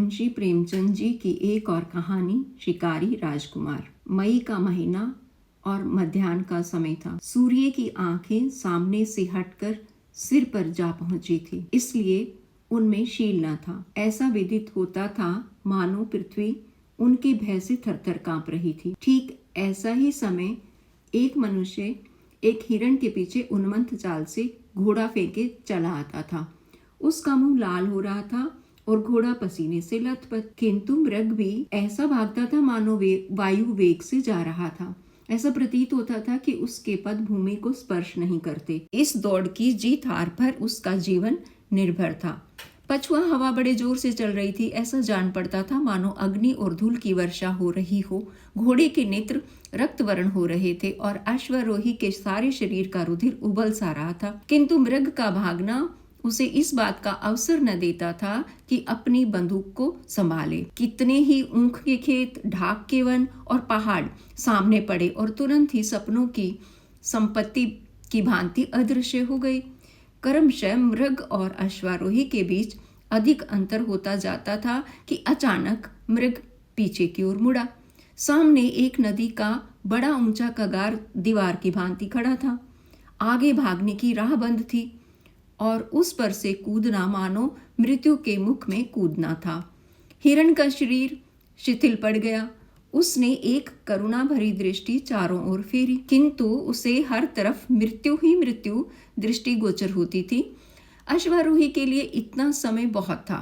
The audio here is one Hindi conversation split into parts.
मुंशी प्रेमचंद जी की एक और कहानी, शिकारी राजकुमार। मई का महीना और मध्याह्न का समय था। सूर्य की आंखें सामने से हटकर सिर पर जा पहुंची थी, इसलिए उनमें शील न था। ऐसा विदित होता था मानो पृथ्वी उनके भय से थरथर कांप रही थी। ठीक ऐसा ही समय एक मनुष्य एक हिरण के पीछे उन्मत्त चाल से घोड़ा फेंके चला आता था। उसका मुंह लाल हो रहा था और घोड़ा पसीने से लथपथ, किंतु मृग भी ऐसा भागता था मानो वायु वेग से जा रहा था। ऐसा प्रतीत होता था कि उसके पद भूमि को स्पर्श नहीं करते। इस दौड़ की जीत हार पर उसका जीवन निर्भर था। पछुआ हवा बड़े जोर से चल रही थी। ऐसा जान पड़ता था मानो अग्नि और धूल की वर्षा हो रही हो। घोड़े के नेत्र रक्त वर्ण हो रहे थे और अश्वारोही के सारे शरीर का रुधिर उबल सा रहा था, किंतु मृग का भागना उसे इस बात का अवसर न देता था कि अपनी बंदूक को संभाले। कितने ही ऊख के खेत, ढाक के वन और पहाड़ सामने पड़े और तुरंत ही सपनों की संपत्ति की भांति अदृश्य हो गए। क्रमशः मृग और अश्वारोही के बीच अधिक अंतर होता जाता था कि अचानक मृग पीछे की ओर मुड़ा। सामने एक नदी का बड़ा ऊंचा कगार दीवार की भांति खड़ा था। आगे भागने की राह बंद थी और उस पर से कूदना मानो मृत्यु के मुख में कूदना था। हिरण का शरीर शिथिल पड़ गया। उसने एक करुणा भरी दृष्टि चारों ओर फेरी, किंतु उसे हर तरफ मृत्यु ही मृत्यु दृष्टि गोचर होती थी। अश्वारोही के लिए इतना समय बहुत था।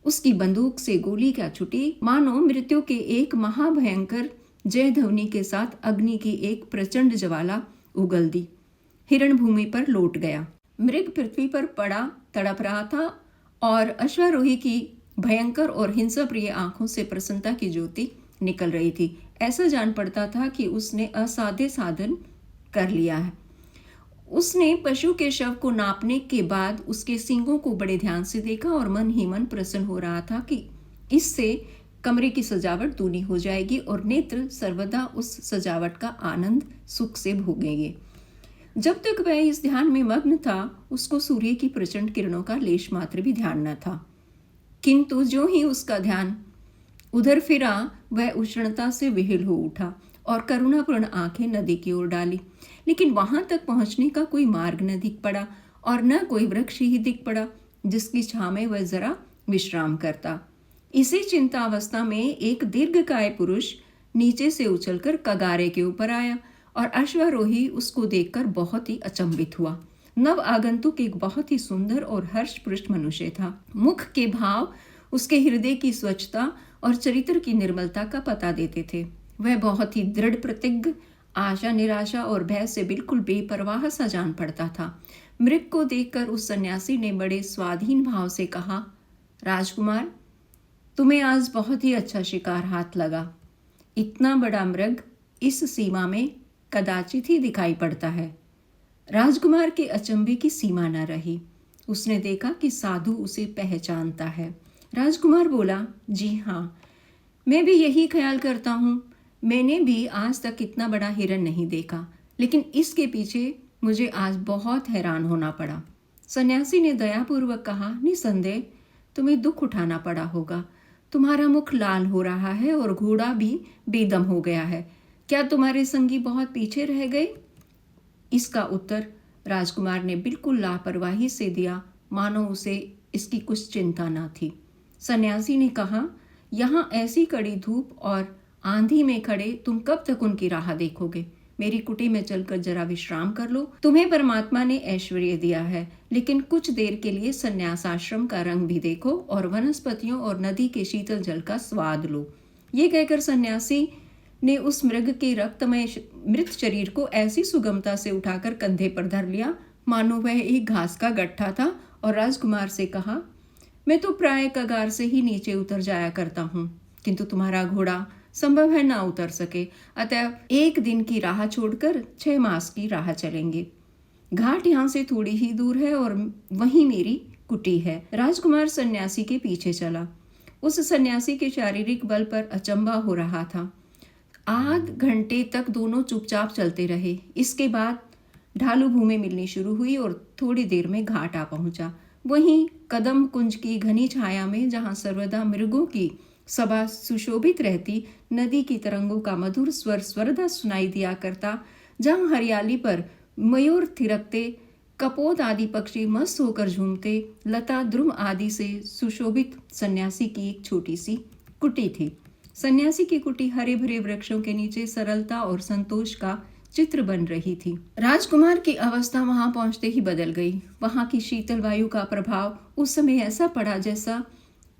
उसकी बंदूक से गोली क्या छुटी, मानो मृत्यु के एक महाभयंकर जय ध्वनि के साथ अग्नि की एक प्रचंड ज्वाला उगल दी। हिरण भूमि पर लौट गया। मृग पृथ्वी पर पड़ा तड़प रहा था और अश्वारोही की भयंकर और हिंसा प्रिय आंखों से प्रसन्नता की ज्योति निकल रही थी। ऐसा जान पड़ता था कि उसने असाध्य साधन कर लिया है। उसने पशु के शव को नापने के बाद उसके सींगों को बड़े ध्यान से देखा और मन ही मन प्रसन्न हो रहा था कि इससे कमरे की सजावट दूनी हो जाएगी और नेत्र सर्वदा उस सजावट का आनंद सुख से भोगेंगे। जब तक वह इस ध्यान में मग्न था, उसको सूर्य की प्रचंड किरणों का लेश मात्र भी ध्यान न था, किंतु जो ही उसका ध्यान उधर फिरा, वह उष्णता से विहिल हो उठा और करुणापूर्ण आंखें नदी की ओर डाली। लेकिन वहां तक पहुंचने का कोई मार्ग न दिख पड़ा और न कोई वृक्ष ही दिख पड़ा जिसकी छांव में वह जरा विश्राम करता। इसी चिंता अवस्था में एक दीर्घकाय पुरुष नीचे से उछलकर कगारे के ऊपर आया और अश्वारोही उसको देखकर बहुत ही अचंभित हुआ। नव आगंतुक एक बहुत ही सुंदर और हर्षपृष्ट मनुष्य था। मुख के भाव उसके हृदय की स्वच्छता और चरित्र की निर्मलता का पता देते थे। वह बहुत ही दृढ़ प्रतिज्ञ, आशा निराशा और भय से बिल्कुल बेपरवाह सा जान पड़ता था। मृग को देखकर उस सन्यासी ने बड़े स्वाधीन भाव से कहा, राजकुमार, तुम्हें आज बहुत ही अच्छा शिकार हाथ लगा। इतना बड़ा मृग इस सीमा में कदाचित ही दिखाई पड़ता है। राजकुमार के अचंभे की सीमा न रही। उसने देखा कि साधु उसे पहचानता है। राजकुमार बोला, जी हाँ, मैं भी यही ख्याल करता हूँ। मैंने भी आज तक इतना बड़ा हिरण नहीं देखा, लेकिन इसके पीछे मुझे आज बहुत हैरान होना पड़ा। सन्यासी ने दयापूर्वक कहा, निसंदेह तुम्हें दुख उठाना पड़ा होगा। तुम्हारा मुख लाल हो रहा है और घोड़ा भी बेदम हो गया है। क्या तुम्हारे संगी बहुत पीछे रह गए? इसका उत्तर राजकुमार ने बिल्कुल लापरवाही से दिया, मानो उसे इसकी कुछ चिंता न थी। सन्यासी ने कहा, यहाँ ऐसी कड़ी धूप और आंधी में खड़े तुम कब तक उनकी राह देखोगे? मेरी कुटी में चलकर जरा विश्राम कर लो। तुम्हें परमात्मा ने ऐश्वर्य दिया है, लेकिन कुछ देर के लिए संन्यास आश्रम का रंग भी देखो और वनस्पतियों और नदी के शीतल जल का स्वाद लो। ये कहकर सन्यासी ने उस मृग के रक्तमय मृत शरीर को ऐसी सुगमता से उठाकर कंधे पर धर लिया मानो वह एक घास का गट्ठा था और राजकुमार से कहा, मैं तो प्राय कगार से ही नीचे उतर जाया करता हूँ, किंतु तुम्हारा घोड़ा संभव है ना उतर सके, अतः एक दिन की राह छोड़कर 6 मास की राह चलेंगे। घाट यहाँ से थोड़ी ही दूर है और वहीं मेरी कुटी है। राजकुमार सन्यासी के पीछे चला। उस सन्यासी के शारीरिक बल पर अचंभा हो रहा था। आध घंटे तक दोनों चुपचाप चलते रहे। इसके बाद ढालू भूमि मिलनी शुरू हुई और थोड़ी देर में घाट आ पहुंचा। वहीं कदम कुंज की घनी छाया में, जहां सर्वदा मृगों की सभा सुशोभित रहती, नदी की तरंगों का मधुर स्वर सर्वदा सुनाई दिया करता, जहां हरियाली पर मयूर थिरकते, कपोत आदि पक्षी मस्त होकर झूमते, लता द्रुम आदि से सुशोभित सन्यासी की एक छोटी सी कुटी थी। सन्यासी की कुटी हरे भरे वृक्षों के नीचे सरलता और संतोष का चित्र बन रही थी। राजकुमार की अवस्था वहां पहुंचते ही बदल गई। वहां की शीतल वायु का प्रभाव उस समय ऐसा पड़ा जैसा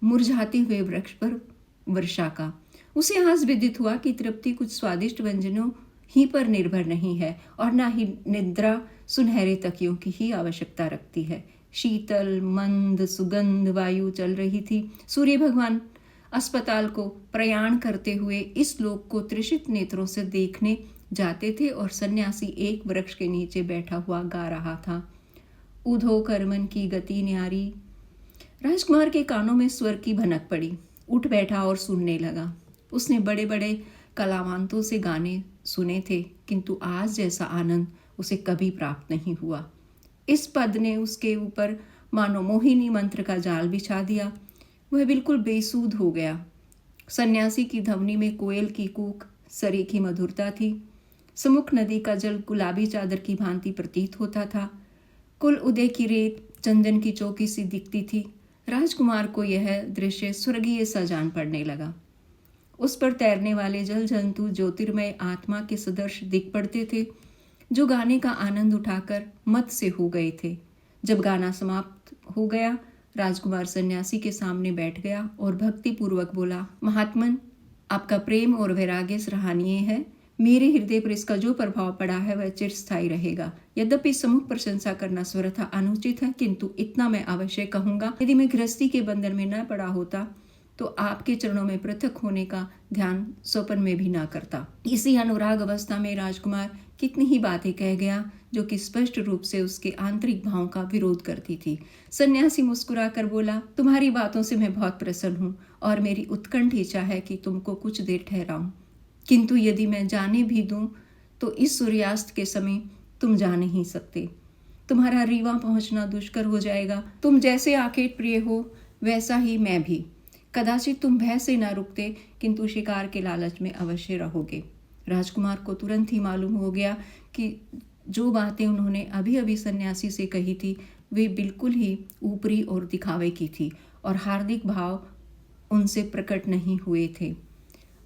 मुरझाते हुए वृक्ष पर वर्षा का। उसे आज विदित हुआ कि तृप्ति कुछ स्वादिष्ट व्यंजनों ही पर निर्भर नहीं है और न ही निद्रा सुनहरे तकियों की ही आवश्यकता रखती है। शीतल मंद सुगंध वायु चल रही थी। सूर्य भगवान अस्पताल को प्रयाण करते हुए इस लोक को तृषित नेत्रों से देखने जाते थे और सन्यासी एक वृक्ष के नीचे बैठा हुआ गा रहा था, उधो कर्मन की गति न्यारी। राजकुमार के कानों में स्वर की भनक पड़ी। उठ बैठा और सुनने लगा। उसने बड़े बड़े कलावंतों से गाने सुने थे, किंतु आज जैसा आनंद उसे कभी प्राप्त नहीं हुआ। इस पद ने उसके ऊपर मानो मोहिनी मंत्र का जाल बिछा दिया। वह बिल्कुल बेसूध हो गया। सन्यासी की ध्वनि में कोयल की कूक सरीखी मधुरता थी। सम्मुख नदी का जल गुलाबी चादर की भांति प्रतीत होता था। कुल उदय की रेत चंदन की चौकी सी दिखती थी। राजकुमार को यह दृश्य स्वर्गीय सा जान पड़ने लगा। उस पर तैरने वाले जल जंतु ज्योतिर्मय आत्मा के सदृश दिख पड़ते थे, जो गाने का आनंद उठाकर मत से हो गए थे। जब गाना समाप्त हो गया, राजकुमार सन्यासी के सामने बैठ गया और भक्ति पूर्वक बोला, महात्मन, आपका प्रेम और वैराग्य सराहनीय है। मेरे हृदय पर इसका जो प्रभाव पड़ा है वह चिरस्थायी रहेगा। यद्यपि सम्मुख प्रशंसा करना स्वतः अनुचित है, किंतु इतना मैं अवश्य कहूंगा, यदि मैं गृहस्थी के बंधन में न पड़ा होता तो आपके चरणों में पृथक होने का ध्यान स्वप्न में भी ना करता। इसी अनुराग अवस्था में राजकुमार कितनी ही बातें कह गया जो कि स्पष्ट रूप से उसके आंतरिक भाव का विरोध करती थी। सन्यासी मुस्कुराकर बोला, तुम्हारी बातों से मैं बहुत प्रसन्न हूँ और मेरी उत्कंठ इच्छा है कि तुमको कुछ देर ठहराऊं, किंतु यदि मैं जाने भी दूं तो इस सूर्यास्त के समय तुम जा नहीं सकते। तुम्हारा रीवा पहुंचना दुष्कर हो जाएगा। तुम जैसे आकेट प्रिय हो वैसा ही मैं भी। कदाचित तुम भय से न रुकते, किंतु शिकार के लालच में अवश्य रहोगे। राजकुमार को तुरंत ही मालूम हो गया कि जो बातें उन्होंने अभी अभी सन्यासी से कही थी वे बिल्कुल ही ऊपरी और दिखावे की थी और हार्दिक भाव उनसे प्रकट नहीं हुए थे।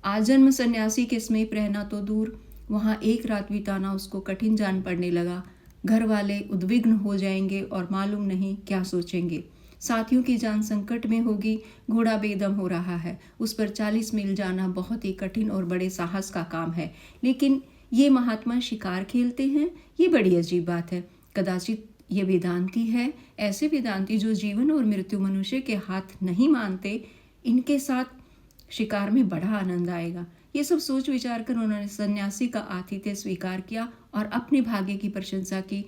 आजन्म सन्यासी के समीप रहना तो दूर, वहाँ एक रात बिताना उसको कठिन जान पड़ने लगा। घर वाले उद्विग्न हो जाएंगे और मालूम नहीं क्या सोचेंगे। साथियों की जान संकट में होगी। घोड़ा बेदम हो रहा है, उस पर 40 मील जाना बहुत ही कठिन और बड़े साहस का काम है। लेकिन ये महात्मा शिकार खेलते हैं, ये बड़ी अजीब बात है। कदाचित ये वेदांती है, ऐसे वेदांती जो जीवन और मृत्यु मनुष्य के हाथ नहीं मानते, इनके साथ शिकार में बड़ा आनंद आएगा। ये सब सोच विचार कर उन्होंने सन्यासी का आतिथ्य स्वीकार किया और अपने भाग्य की प्रशंसा की,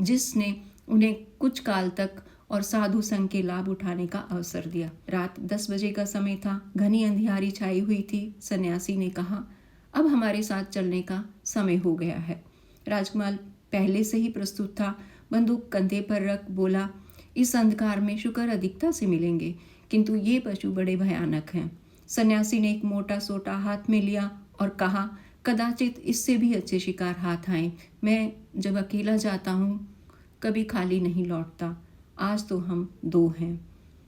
जिसने उन्हें कुछ काल तक और साधु संघ के लाभ उठाने का अवसर दिया। रात 10 बजे का समय था। घनी अंधियारी छाई हुई थी। सन्यासी ने कहा, अब हमारे साथ चलने का समय हो गया है। राजकुमार पहले से ही प्रस्तुत था। बंदूक कंधे पर रख बोला, इस अंधकार में शुक्र अधिकता से मिलेंगे, किंतु ये पशु बड़े भयानक हैं। सन्यासी ने एक मोटा सोटा हाथ में लिया और कहा, कदाचित इससे भी अच्छे शिकार हाथ आए। मैं जब अकेला जाता हूँ कभी खाली नहीं लौटता। आज तो हम 2 हैं।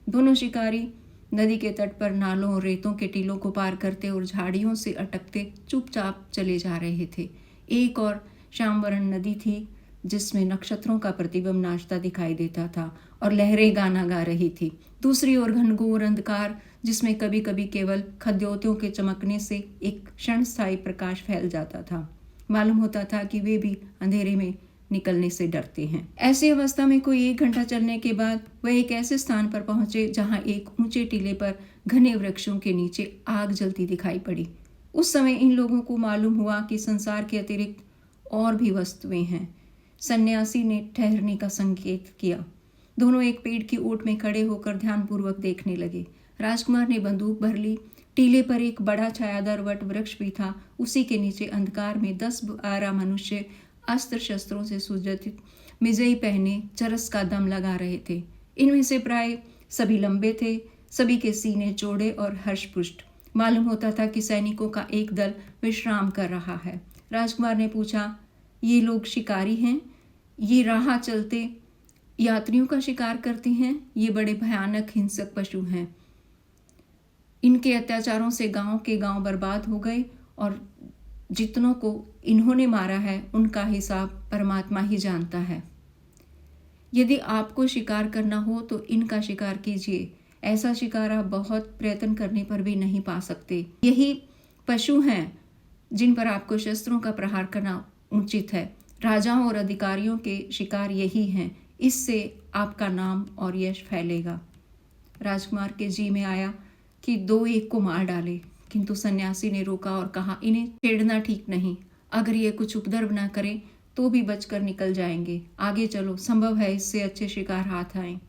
दोनों शिकारी नदी के तट पर नालों और रेतों के टीलों को पार करते और झाड़ियों से अटकते चुपचाप चले जा रहे थे। एक और श्यामवर्ण नदी थी जिसमें नक्षत्रों का प्रतिबिंब नाचता दिखाई देता था और लहरें गाना गा रही थी। दूसरी ओर घनघोर अंधकार, जिसमें कभी कभी केवल खद्योतियों के चमकने से एक क्षणस्थायी प्रकाश फैल जाता था। मालूम होता था कि वे भी अंधेरे में निकलने से डरते हैं। ऐसी अवस्था में कोई 1 घंटा चलने के बाद वह एक ऐसे स्थान पर पहुंचे जहां एक ऊंचे टीले पर घने वृक्षों के नीचे आग जलती दिखाई पड़ी। उस समय इन लोगों को मालूम हुआ कि संसार के अतिरिक्त और भी वस्तुएं हैं। सन्यासी ने ठहरने का संकेत किया। दोनों एक पेड़ की ओट में खड़े होकर ध्यानपूर्वक देखने लगे। राजकुमार ने बंदूक भर ली। टीले पर एक बड़ा छायादार वट वृक्ष भी था। उसी के नीचे अंधकार में 10-12 मनुष्य अस्त्र शस्त्रों से सुसज्जित मिजई पहने चरस का दम लगा रहे थे। इनमें से प्राय सभी लंबे थे, सभी के सीने चौड़े और हर्षपुष्ट। मालूम होता था कि सैनिकों का एक दल विश्राम कर रहा है। राजकुमार ने पूछा, ये लोग शिकारी हैं? ये राह चलते यात्रियों का शिकार करते हैं? ये बड़े भयानक हिंसक पशु हैं। इनके अत्याचारों से गांव के गांव बर्बाद हो गए और जितनों को इन्होंने मारा है उनका हिसाब परमात्मा ही जानता है। यदि आपको शिकार करना हो तो इनका शिकार कीजिए। ऐसा शिकार आप बहुत प्रयत्न करने पर भी नहीं पा सकते। यही पशु हैं जिन पर आपको शस्त्रों का प्रहार करना उचित है। राजाओं और अधिकारियों के शिकार यही हैं। इससे आपका नाम और यश फैलेगा। राजकुमार के जी में आया कि दो एक को मार डाले, किंतु सन्यासी ने रोका और कहा, इन्हें छेड़ना ठीक नहीं। अगर ये कुछ उपद्रव न करें तो भी बचकर निकल जाएंगे। आगे चलो, संभव है इससे अच्छे शिकार हाथ आए।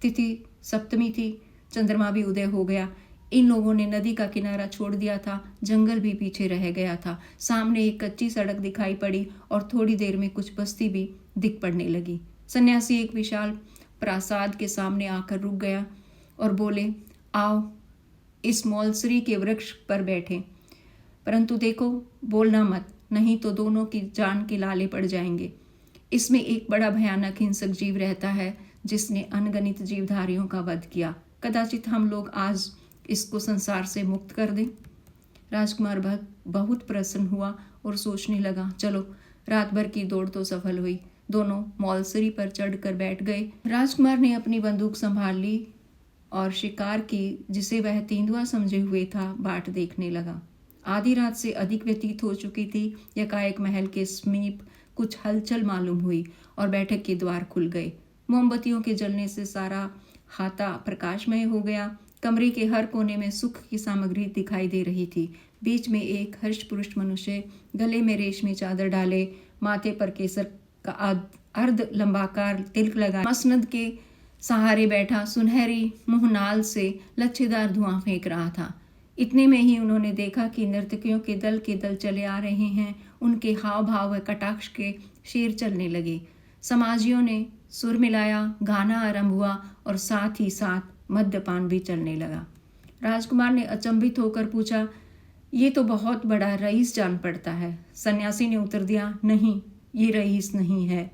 तिथि सप्तमी थी, चंद्रमा भी उदय हो गया। इन लोगों ने नदी का किनारा छोड़ दिया था, जंगल भी पीछे रह गया था। सामने एक कच्ची सड़क दिखाई पड़ी और थोड़ी देर में कुछ बस्ती भी दिख पड़ने लगी। सन्यासी एक विशाल प्रासाद के सामने आकर रुक गया और बोले, आओ इस मौलसरी के वृक्ष पर बैठे, परंतु देखो बोलना मत, नहीं तो दोनों की जान के लाले पड़ जाएंगे। इसमें एक बड़ा भयानक हिंसक जीव रहता है जिसने अनगणित जीवधारियों का वध किया। कदाचित हम लोग आज इसको संसार से मुक्त कर दें। राजकुमार बहुत प्रसन्न हुआ और सोचने लगा, चलो रात भर की दौड़ तो सफल हुई। दोनों मौलसरी पर चढ़कर बैठ गए। राजकुमार ने अपनी बंदूक संभाल ली और शिकार की, जिसे वह तेंदुआ समझे हुए था, बाट देखने लगा। आधी रात से अधिक व्यतीत हो चुकी थी। एकाएक महल के समीप कुछ हलचल मालूम हुई और बैठक के द्वार खुल गए। मोमबत्तियों के जलने से सारा हाता प्रकाशमय हो गया। कमरे के हर कोने में सुख की सामग्री दिखाई दे रही थी। बीच में एक हर्षपुरुष मनुष्य, गले में रेशमी चादर डाले, माथे पर केसर का अर्ध लंबाकार तिलक लगा, मसनद के सहारे बैठा सुनहरी मुहनाल से लच्छेदार धुआं फेंक रहा था। इतने में ही उन्होंने देखा कि नर्तकियों के दल चले आ रहे हैं। उनके हाव भाव व कटाक्ष के शेर चलने लगे। समाजियों ने सुर मिलाया, गाना आरंभ हुआ और साथ ही साथ मद्यपान भी चलने लगा। राजकुमार ने अचंभित होकर पूछा, ये तो बहुत बड़ा रईस जान पड़ता है। सन्यासी ने उत्तर दिया, नहीं, ये रईस नहीं है,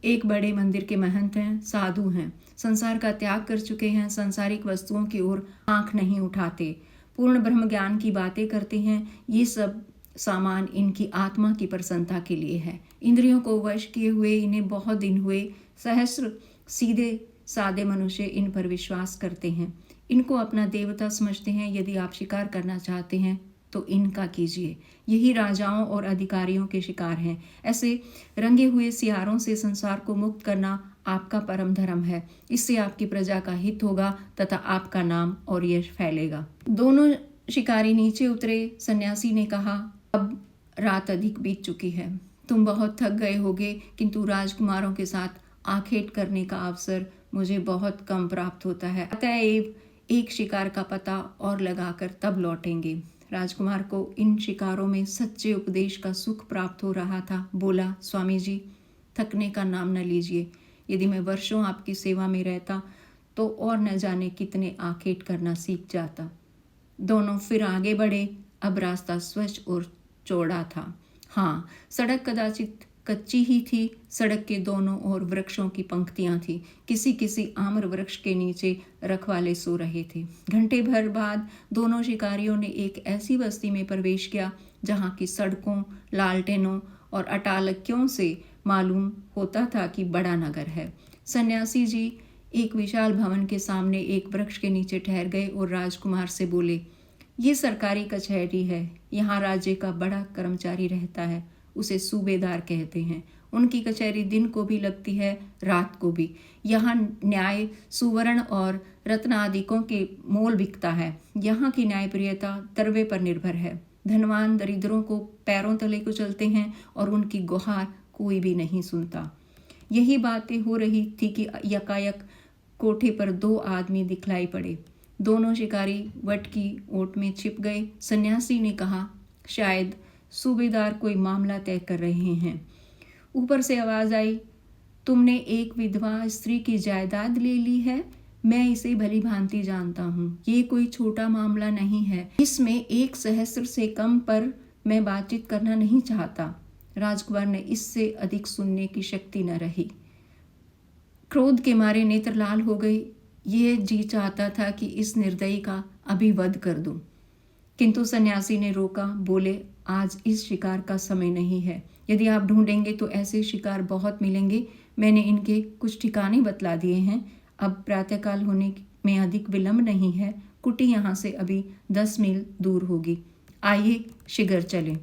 एक बड़े मंदिर के महंत हैं, साधु हैं, संसार का त्याग कर चुके हैं, संसारिक वस्तुओं की ओर आंख नहीं उठाते, पूर्ण ब्रह्म ज्ञान की बातें करते हैं। ये सब सामान इनकी आत्मा की प्रसन्नता के लिए है। इंद्रियों को वश किए हुए इन्हें बहुत दिन हुए। सहस्र सीधे सादे मनुष्य इन पर विश्वास करते हैं, इनको अपना देवता समझते हैं। यदि आप शिकार करना चाहते हैं तो इनका कीजिए। यही राजाओं और अधिकारियों के शिकार हैं। ऐसे रंगे हुए सियारों से संसार को मुक्त करना आपका परम धर्म है। इससे आपकी प्रजा का हित होगा तथा आपका नाम और यश फैलेगा। दोनों शिकारी नीचे उतरे। सन्यासी ने कहा, अब रात अधिक बीत चुकी है, तुम बहुत थक गए होगे, किंतु राजकुमारों के साथ आखेट करने का अवसर मुझे बहुत कम प्राप्त होता है, अतएव एक शिकार का पता और लगाकर तब लौटेंगे। राजकुमार को इन शिकारों में सच्चे उपदेश का सुख प्राप्त हो रहा था। बोला, स्वामी जी, थकने का नाम न लीजिए। यदि मैं वर्षों आपकी सेवा में रहता तो और न जाने कितने आखेट करना सीख जाता। दोनों फिर आगे बढ़े। अब रास्ता स्वच्छ और चौड़ा था। हाँ, सड़क कदाचित कच्ची ही थी। सड़क के दोनों ओर वृक्षों की पंक्तियां थी। किसी किसी आम्र वृक्ष के नीचे रखवाले सो रहे थे। घंटे भर बाद दोनों शिकारियों ने एक ऐसी बस्ती में प्रवेश किया जहाँ की सड़कों, लालटेनों और अटालकियों से मालूम होता था कि बड़ा नगर है। सन्यासी जी एक विशाल भवन के सामने एक वृक्ष के नीचे ठहर गए और राजकुमार से बोले, ये सरकारी कचहरी है। यहाँ राज्य का बड़ा कर्मचारी रहता है, उसे सूबेदार कहते हैं। उनकी कचहरी दिन को भी लगती है, रात को भी। यहाँ न्याय सुवर्ण और रत्नादिकों के मोल बिकता है। यहाँ की न्यायप्रियता दरवे पर निर्भर है। धनवान दरिद्रों को पैरों तले को चलते हैं और उनकी गुहार कोई भी नहीं सुनता। यही बातें हो रही थी कि यकायक कोठे पर दो आदमी दिखलाई पड़े। दोनों शिकारी वट की ओट में छिप गए। सन्यासी ने कहा, शायद सूबेदार कोई मामला तय कर रहे हैं। ऊपर से आवाज आई, तुमने एक विधवा स्त्री की जायदाद ले ली है। मैं इसे भली भांति जानता हूँ। ये कोई छोटा मामला नहीं है। इसमें 1 सहस्त्र से कम पर मैं बातचीत करना नहीं चाहता। राजकुमार ने इससे अधिक सुनने की शक्ति न रही। क्रोध के मारे नेत्र लाल हो गई। यह जी चाहता था कि इस निर्दयी का अभी वध कर दूं, किंतु सन्यासी ने रोका। बोले, आज इस शिकार का समय नहीं है। यदि आप ढूंढेंगे तो ऐसे शिकार बहुत मिलेंगे। मैंने इनके कुछ ठिकाने बतला दिए हैं। अब प्रातःकाल होने में अधिक विलंब नहीं है। कुटी यहाँ से अभी 10 मील दूर होगी। आइए शीघ्र चलें।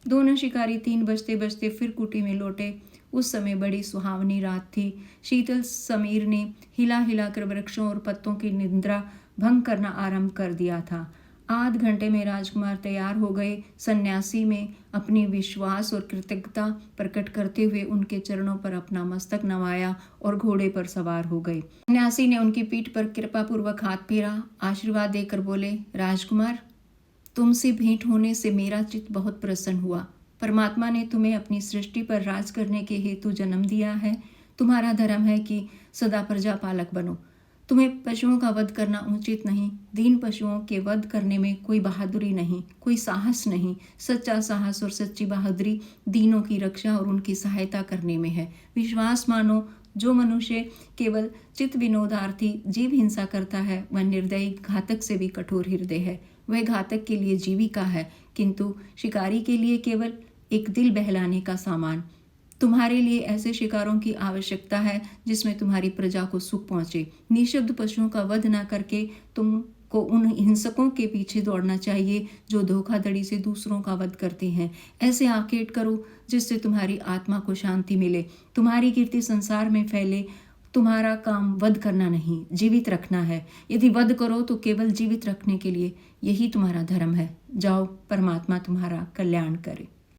दोनों शिकारी 3 बजते बजते फिर कुटी में लौटे। उस समय बड़ी सुहावनी रात थी। शीतल समीर ने हिला हिलाकर वृक्षों और पत्तों की निद्रा भंग करना आरंभ कर दिया था। आध घंटे में राजकुमार तैयार हो गए। सन्यासी में अपनी विश्वास और कृतज्ञता प्रकट करते हुए उनके चरणों पर अपना मस्तक नवाया और घोड़े पर सवार हो गए। सन्यासी ने उनकी पीठ पर कृपापूर्वक हाथ फेरा, आशीर्वाद देकर बोले, राजकुमार, तुमसे भेंट होने से मेरा चित्त बहुत प्रसन्न हुआ। परमात्मा ने तुम्हें अपनी सृष्टि पर राज करने के हेतु जन्म दिया है। तुम्हारा धर्म है कि सदा प्रजा पालक बनो। तुम्हें पशुओं का वध करना उचित नहीं। दीन पशुओं के वध करने में कोई बहादुरी नहीं, कोई साहस नहीं। सच्चा साहस और सच्ची बहादुरी दीनों की रक्षा और उनकी सहायता करने में है। विश्वास मानो, जो मनुष्य केवल चित्त विनोदार्थी जीव हिंसा करता है वह निर्दयी घातक से भी कठोर हृदय है। वह घातक के लिए जीविका है, किंतु शिकारी के लिए केवल एक दिल बहलाने का सामान। तुम्हारे लिए ऐसे शिकारों की आवश्यकता है जिसमें तुम्हारी प्रजा को सुख पहुंचे। निःशब्द पशुओं का वध न करके तुमको उन हिंसकों के पीछे दौड़ना चाहिए जो धोखाधड़ी से दूसरों का वध करते हैं। ऐसे आकेट करो जिससे तुम्हारी आत्मा को शांति मिले। तुम्हारी कीर्ति संसार में फैले। तुम्हारा काम वध करना नहीं, जीवित रखना है। यदि वध करो तो केवल जीवित रखने के लिए। यही तुम्हारा धर्म है। जाओ, परमात्मा तुम्हारा कल्याण करे।